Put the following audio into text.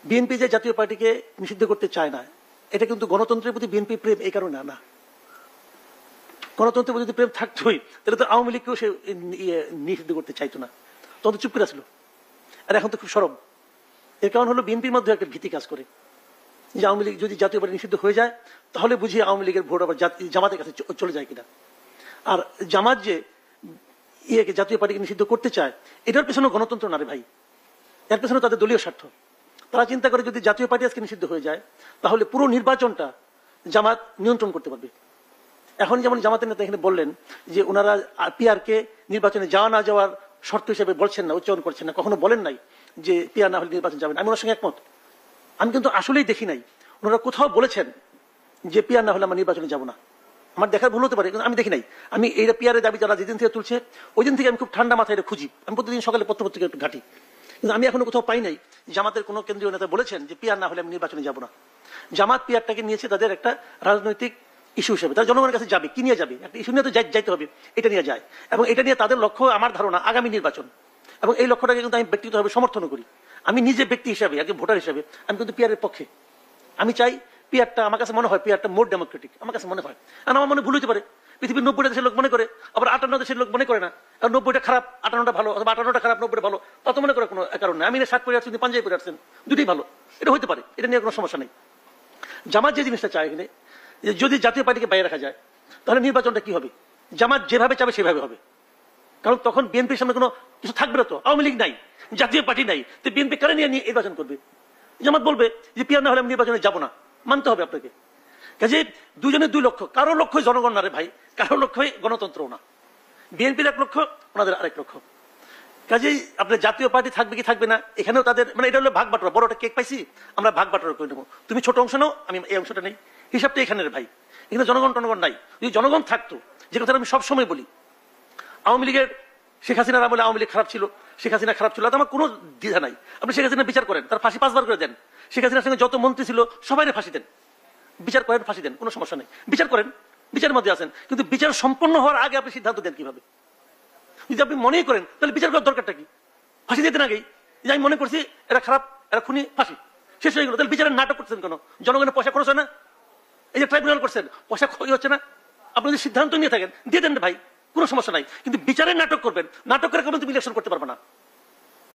BNP যে জাতীয় পার্টিকে নিষিদ্ধ করতে চায় না, এটা কিন্তু গণতন্ত্রের প্রতি বিএনপি প্রেম এই কারণে না। গণতন্ত্রের প্রতি যদি প্রেম থাকতোই তাহলে তো আওয়ামী লীগকেও সে নিষিদ্ধ করতে চাইতো না, তখন চুপ করে আসলো। আর এখন তো খুব সরব। এর কারণ হলো বিএনপির মধ্যে একটা ভীতি কাজ করে যে আওয়ামী লীগ যদি জাতীয় পার্টি নিষিদ্ধ হয়ে যায় তাহলে বুঝি আওয়ামী লীগের ভোট আবার জামাতের কাছে চলে যায় কিনা। আর জামাত যে জাতীয় পার্টিকে নিষিদ্ধ করতে চায়, এটার পেছনে গণতন্ত্র না রে ভাই, এর পেছনে তাদের দলীয় স্বার্থ। তারা চিন্তা করে যদি জাতীয় পার্টি আজকে নিষিদ্ধ হয়ে যায় তাহলে পুরো নির্বাচনটা জামাত নিয়ন্ত্রণ করতে পারবে। এখন যেমন জামাতের নেতা এখানে বললেন যে ওনারা পিআরকে নির্বাচনে যাওয়া না যাওয়ার শর্ত হিসেবে বলছেন না, উচ্চারণ করছেন না, কখনো বলেন নাই যে পিআর না হলে নির্বাচন যাবেন। আমি ওনার সঙ্গে একমত। আমি কিন্তু আসলেই দেখি নাই ওনারা কোথাও বলেছেন যে পিআর না হলে আমরা নির্বাচনে যাব না। আমার দেখার ভুল হতে পারে, কিন্তু আমি দেখি নাই। আমি এইটা পিআরের দাবি যারা যেদিন থেকে তুলছে ওই দিন থেকে আমি খুব ঠান্ডা মাথায় এটা খুঁজি। আমি প্রতিদিন সকালে পত্রপত্রিকা একটু ঘাটি, কিন্তু আমি এখনো কোথাও পাই নাই জামাতের কোনো কেন্দ্রীয় নেতা বলেছেন যে পিআর না হলে আমি নির্বাচনে যাব না। জামাত পিআরটাকে নিয়েছে তাদের একটা রাজনৈতিক ইস্যু হিসেবে, তারা জনগণের কাছে যাবে, কি নিয়ে যাবে, একটা ইস্যু নিয়ে তো যাইতে হবে, এটা নিয়ে যায়। এবং এটা নিয়ে তাদের লক্ষ্য আমার ধারণা আগামী নির্বাচন, এবং এই লক্ষ্যটাকে কিন্তু আমি ব্যক্তিগতভাবে সমর্থন করি। আমি নিজে ব্যক্তি হিসাবে, একজন ভোটার হিসাবে আমি কিন্তু পিআরের পক্ষে। আমি চাই পিআরটা, আমার কাছে মনে হয় পিআরটা মোর ডেমোক্রেটিক, আমার কাছে মনে হয়। আর আমার মনে ভুল হতে পারে, পৃথিবীর 90টা দেশের লোক মনে করে, আবার 58 দেশের লোক মনে করে না। আর 90টা খারাপ 58টা ভালো, অথবা 58টা খারাপ 90টা ভালো, তত মনে করে কোনো কারণ নেই। আমি শার্ট পরে আসছি, পাঞ্জাবি পরে আসছেন, দুটোই ভালো, এটা হতে পারে, এটা নিয়ে কোনো সমস্যা নেই। জামাত যে জিনিসটা চায় এখানে, যদি জাতীয় পার্টিকে বাইরে রাখা যায় তাহলে নির্বাচনটা কি হবে, জামাত যেভাবে চাবে সেভাবে হবে। কারণ তখন বিএনপির সামনে কোনো কিছু থাকবে না, তো আওয়ামী লীগ নাই, জাতীয় পার্টি নাই, তো বিএনপি কারে নিয়ে নির্বাচন করবে? জামাত বলবে যে পিআর না হলে আমি নির্বাচনে যাবো না, মানতে হবে আপনাকে। কাজে দুজনের দুই লক্ষ্য, কারো লক্ষ্যই জনগণ না রে ভাই, কারো লক্ষ্যই গণতন্ত্র না। বিএনপির এক লক্ষ্য, ওনাদের আরেক লক্ষ্য। কাজেই আপনার জাতীয় পার্টি থাকবে কি থাকবে না, এখানেও তাদের মানে এটা হলো ভাগ বাটোয়ারা। বড় একটা কেক পাইছি, আমরা ভাগ বাটোয়ারা করে নেবো, তুমি ছোট অংশ নাও, আমি এই অংশটা নেই, হিসাবটা এখানে রে ভাই। এখানে জনগণ টনগণ নাই। যদি জনগণ থাকতো, যে কথা আমি সবসময় বলি, আওয়ামী লীগের শেখ হাসিনার আমলে আওয়ামী লীগ খারাপ ছিল, শেখ হাসিনা খারাপ ছিল, আমার কোনো দ্বিধা নাই। আপনি শেখ হাসিনা বিচার করেন, তার ফাঁসি 5 বার করে দেন। শেখ হাসিনার সঙ্গে যত মন্ত্রী ছিল সবাই ফাঁসি দেন, বিচার করেন, ফাঁসি দেন, কোনো সমস্যা নেই, বিচার করেন, বিচারের মধ্যে আছেন। কিন্তু বিচার সম্পন্ন হওয়ার আগে আপনি সিদ্ধান্ত দেন কিভাবে? যদি আপনি মনেই করেন তাহলে বিচার করার দরকারটা কি? ফাঁসি দিতে না আগেই যে আমি মনে করছি এরা খারাপ, এরা খুনি, ফাঁসি শেষ হয়ে গেল। তাহলে বিচারের নাটক করছেন কেন? জনগণের পয়সা খরচ হয় না? এই যে ট্রাইব্যুনাল করছেন, পয়সা ক্ষয় হচ্ছে না? আপনি যদি সিদ্ধান্ত নিয়ে থাকেন দিয়ে দেন ভাই, কোনো সমস্যা নাই। কিন্তু বিচারের নাটক করবেন, নাটক করে কোনো তুমি ইলেকশন করতে পারবে না।